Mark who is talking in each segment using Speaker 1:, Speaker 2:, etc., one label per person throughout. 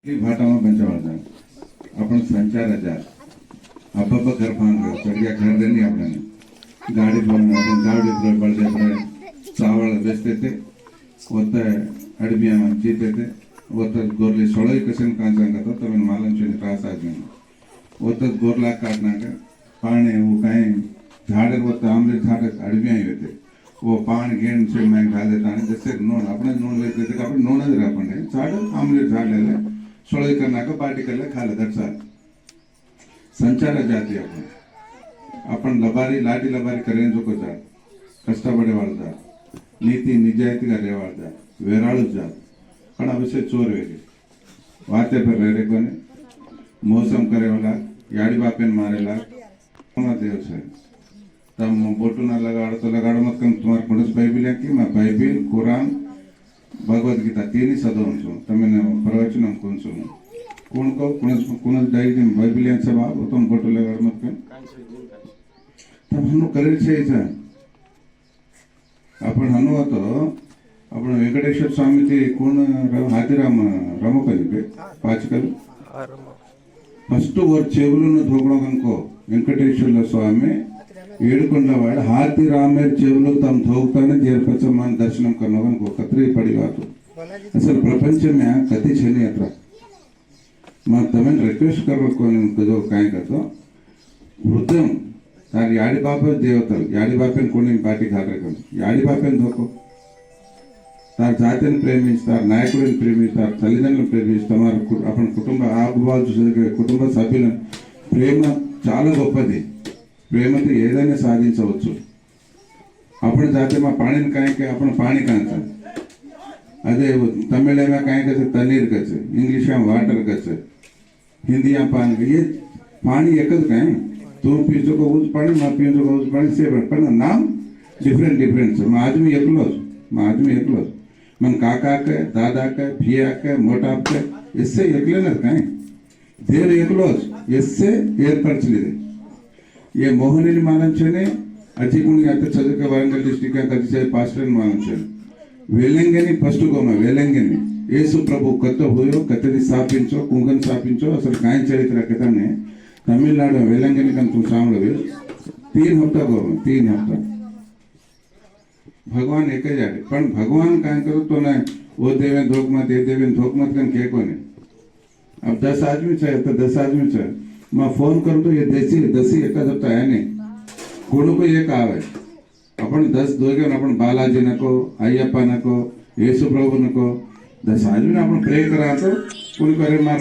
Speaker 1: भाटाમાં પંચાવળ अपन संचार हजार अब घर पान चढ़िया घर नहीं अपने गाड़ी पर अपन गाड़ी पर बढ़ते पड़े चावल बेचते थे होता अड़बिया जीते थे होता गोरली सोलह कसन कांचा तो तब मालूम चुनी त्रास आदमी होता गोरला काटना का पानी वो कहीं झाड़े होता आमले झाड़े अड़बिया ही होते वो पान गेंद से मैं खा देता है जैसे नून अपने नून लेते थे अपने नून अपन झाड़ आमले झाड़ ले ले सोलह करना का पार्टी कर ले खा ले दट साल संचार जाती अपन लबारी लाटी लबारी करें जो को जा कष्टपड़े वाल जा नीति निजायती का रे वाल जा वेराळु जा पण अवश्य चोर वेगे वाते पर रेरे कोने मौसम करे वाला याड़ी बापेन मारेला कोना देव से तम बोटू ना लगाड़ो मत कम तुम्हारे कुणस बाइबिल है कि मैं बाइबिल कुरान भगवद गीता तीन सदों छो तमने प्रवचन कोन छो कोण को कुणस डायरी बाइबिल है सब आप तुम फोटो लगाड़ मत कर तब हनु करे छे अपन हनु तो अपन वेंकटेश्वर स्वामी ती कोण हाथीराम रमकली पे पाचकल फस्ट वर చెవులను ధోకడకనుకో వెంకటేశ్వర స్వామి ఏడుకొండవాడ हाथीरामेर చెవులు తమ ధోకతానే जेरपचमान दर्शनम करनोगन को कतरी पड़ी बात असल प्रपंच में कति छने अत्र मैं तमें रिक्वेस्ट करबको निम्को जो काय करतो वृद्धम तार याडी बाप देवतल याडी बापेन कोणी पार्टी खाकर याडी बापेन धोको तार जातिन प्रेमिस्तार नायकुడిని ప్రేమిస్తారు తల్లిదండ్రులను ప్రేమిస్తారు अपन కుటుంబ ఆగుబాలు చూసే కుటుంబ సభ్యుల ప్రేమ చాలా గొప్పది ప్రేమతో ఏదైనా సాధించవచ్చు अपन जाते में पानी काहे के अपन पानी कांचा अदे तमिल में काहे के तनीर कचे इंग्लिश में वाटर कचे हिंदी में पानी ये पानी एक काहे तुम पीछे को उस पानी मैं पीछे को उस पानी से पर नाम डिफरेंट डिफरेंट है मैं आदमी एकलो मन काका के दादा के भिया के मोटा के इससे एकले न काहे देर एकलो इससे ఏర్పరచలేదు ये मोहनी मालंचने अजीकुनी आता चదువు के वरंगल डिस्ट्रिक्ट का कति से पास्टर मालंचने वेलंगनी फर्स्ट गोमा वेलंगनी येसु प्रभु कत होयो कतदी स्थापिंचो कुंगन स्थापिंचो असल काय चरित्र कथने तमिलनाडु वेलंगनी कन तुम सामने 3 हफ्ता गोमा 3 हफ्ता भगवान एक जाए पण भगवान काय करो तो ना वो देवे धोख मत ये देवे धोख मत कन के कोने अब 10 आदमी चाहिए तो 10 आदमी चाहिए मैं फोन करूं तो ये दसी एक हफ्ता है नहीं कोणो को एक आवे अपन 10 दोगे अपन बालाजी नको अय्यप्पा नको येसु प्रभु नको 10 आदमी अपन प्रे करा तो कोणी करे मार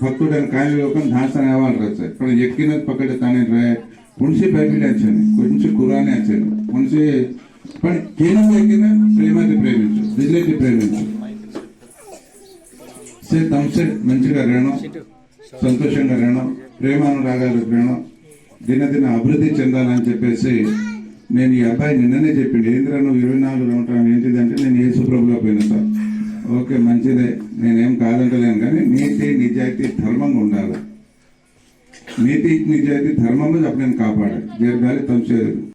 Speaker 1: भक्तोडन काय लोकन धासन आवाल रचे पण एकीनच पकडे ताने रहे कोणसी बायबिल आहे कोणसी कुरान आहे कोणसी पण केना एकीन प्रेमाचे प्रेमिंचो दिलेचे प्रेमिंचो से तमसे मंचिगा रहणो సంతోషంగా रहणం ప్రేమానురాగాలు रहणం దినదిన అభివృద్ధి చెందాలని చెప్పేసి నేను ఈ అబ్బాయి నిన్ననే చెప్పిండు ఏంద్రా నువ్వు 24 ఉంటాను ఏంటిదంటే నేను యేసు ప్రభులో పోయినా సార్ ఓకే మంచిదే నేనేం కాదంటలేను కానీ నీతి నిజాయితీ ధర్మంగా ఉండాలి నీతి నిజాయితీ ధర్మంగా నేను కాపాడాలి దీర్ఘాలి తమ